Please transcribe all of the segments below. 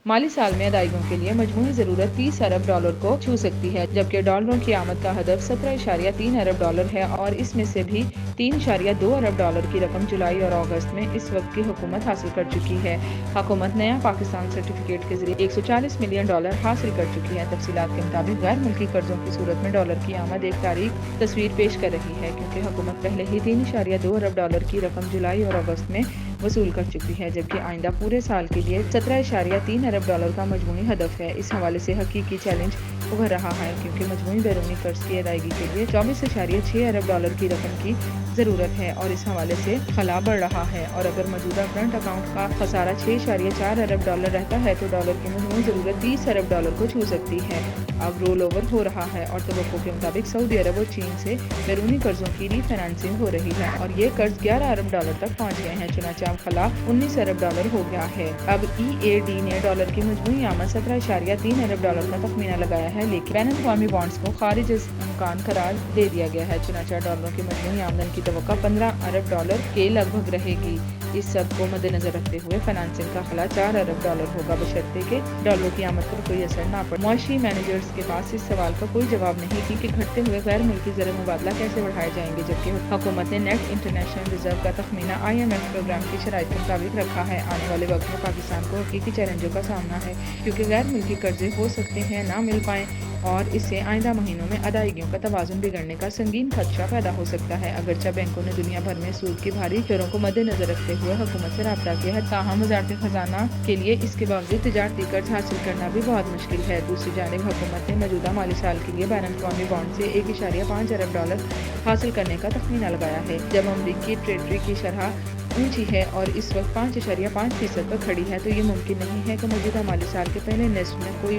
माली साल में अदायगियों के लिए मजमूई ज़रूरत 30 अरब डॉलर को छू सकती है, जबकि डॉलरों की आमद का हदफ 17.3 अरब डॉलर है और इसमें से भी 3.2 अरब डॉलर की रकम जुलाई और अगस्त में इस वक्त की हुकूमत हासिल कर चुकी है। हुकूमत नया पाकिस्तान सर्टिफिकेट के जरिए 140 मिलियन डॉलर हासिल कर चुकी है। तफसीलात के मुताबिक गैर मुल्की कर्जों की सूरत में डॉलर की आमद एक तारीख तस्वीर पेश कर रही है, क्योंकि हुकूमत पहले ही 3.2 अरब डॉलर की रकम जुलाई और अगस्त में वसूल कर चुकी है, जबकि आइंदा पूरे साल के लिए 17.3 अरब डॉलर का मजमूई हदफ है। इस हवाले से हकीकी चैलेंज उभर रहा है, क्योंकि मजमूई बैरूनी कर्ज की अदायगी के लिए 24.6 अरब डॉलर की रकम की ज़रूरत है और इस हवाले से खला बढ़ रहा है। और अगर मौजूदा करंट अकाउंट का खसारा 6.4 अरब डॉलर रहता है तो डॉलर की मजमूई ज़रूरत 20 अरब डॉलर को छू सकती है। अब रोल ओवर हो रहा है और तवक्को के मुताबिक सऊदी अरब और चीन से बैरूनी कर्जों की रीफाइनेंसिंग हो रही है और ये कर्ज 11 अरब डॉलर तक पहुँच गए हैं। चुनांचे अब खला 19 अरब डॉलर हो गया है। अब EAD ने डॉलर की मजमूई आमद 17.3 अरब डॉलर का तखमीना लगाया है, लेकिन बैन अवी बॉन्ड्स को खारिज इम्कान करार दे दिया गया है। चुनांचे डॉलरों की मजमूई आमदन की तवक्को 15 अरब डॉलर के लगभग रहेगी। इस सब को मद्देनजर रखते हुए फाइनेंसिंग का खला 4 अरब डॉलर होगा, बशर्ते कि डॉलर की आमद पर कोई असर ना पड़े। मुआशी मैनेजर्स के पास इस सवाल का कोई जवाब नहीं कि घटते हुए गैर मुल्की ज़र मुबादला कैसे बढ़ाए जाएंगे, जबकि हुकूमत ने नेट इंटरनेशनल रिजर्व का तखमीना IMF प्रोग्राम की शराइत के मुताबिक रखा है। आने वाले वक्त में पाकिस्तान को हकीकी चैलेंजों का सामना है, क्योंकि गैर मुल्की कर्जे हो सकते हैं ना मिल पाएँ और इससे आइंदा महीनों में अदायगियों का तवाज़ुन बिगड़ने का संगीन खदशा पैदा हो सकता है। अगरचे बैंकों ने दुनिया भर में सूद की भारी दरों को मद्देनजर रखते हुए हुकूमत से राब्ता किया है, ताहम वज़ारत खजाना के लिए इसके बावजूद तिजारती कर्ज हासिल करना भी बहुत मुश्किल है। दूसरी जानिब हुकूमत ने मौजूदा माली साल के लिए बैन अवी बॉन्ड से 1.5 अरब डॉलर हासिल करने का तखमीना लगाया है, जब अमरीकी ट्रेजरी की शरह ऊंची है और इस वक्त 5.5% पर खड़ी है, तो ये मुमकिन नहीं है कि मौजूदा माली साल के पहले निस्फ में कोई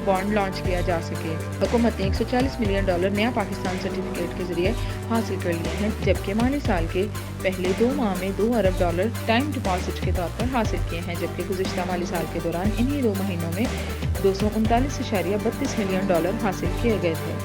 बॉन्ड लॉन्च किया जा सके। हुकूमत ने 140 मिलियन डॉलर नया पाकिस्तान सर्टिफिकेट के जरिए हासिल कर लिए हैं, जबकि माली साल के पहले 2 माह में 2 अरब डॉलर टाइम डिपॉजिट के तौर पर हासिल किए हैं, जबकि गुज़िश्ता माली साल के दौरान इन्हीं 2 महीनों में 239.32 मिलियन डॉलर हासिल किए गए थे।